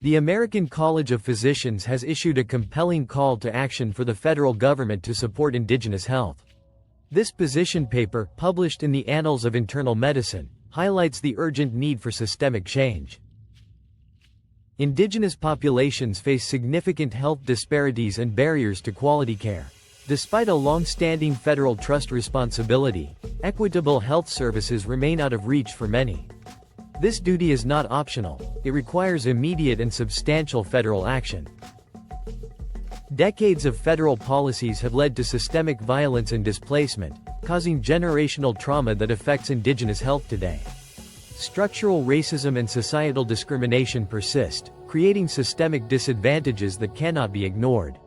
The American College of Physicians has issued a compelling call to action for the federal government to support indigenous health. This position paper, published in the Annals of Internal Medicine, highlights the urgent need for systemic change. Indigenous populations face significant health disparities and barriers to quality care. Despite a long-standing federal trust responsibility, equitable health services remain out of reach for many. This duty is not optional, it requires immediate and substantial federal action. Decades of federal policies have led to systemic violence and displacement, causing generational trauma that affects indigenous health today. Structural racism and societal discrimination persist, creating systemic disadvantages that cannot be ignored.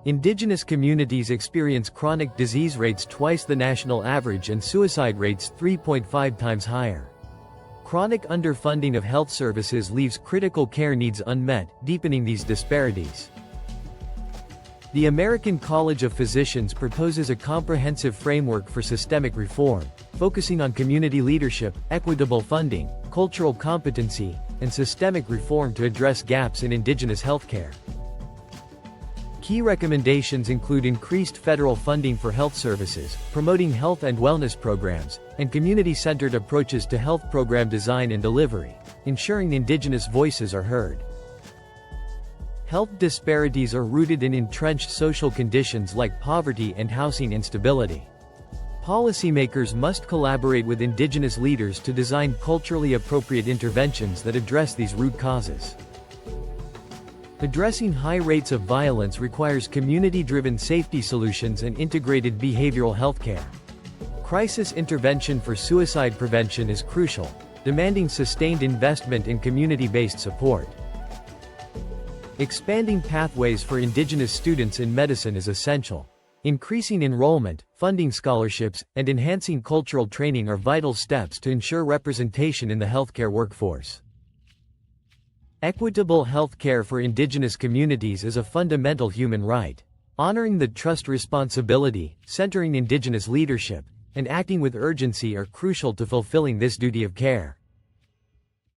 Indigenous communities experience chronic disease rates twice the national average and suicide rates 3.5 times higher. Chronic underfunding of health services leaves critical care needs unmet, deepening these disparities. The American College of Physicians proposes a comprehensive framework for systemic reform, focusing on community leadership, equitable funding, cultural competency, and systemic reform to address gaps in indigenous healthcare. Key recommendations include increased federal funding for health services, promoting health and wellness programs, and community-centered approaches to health program design and delivery, ensuring indigenous voices are heard. Health disparities are rooted in entrenched social conditions like poverty and housing instability. Policymakers must collaborate with indigenous leaders to design culturally appropriate interventions that address these root causes. Addressing high rates of violence requires community-driven safety solutions and integrated behavioral health care. Crisis intervention for suicide prevention is crucial, demanding sustained investment in community-based support. Expanding pathways for indigenous students in medicine is essential. Increasing enrollment, funding scholarships, and enhancing cultural training are vital steps to ensure representation in the healthcare workforce. Equitable health care for indigenous communities is a fundamental human right. Honoring the trust responsibility, centering indigenous leadership, and acting with urgency are crucial to fulfilling this duty of care.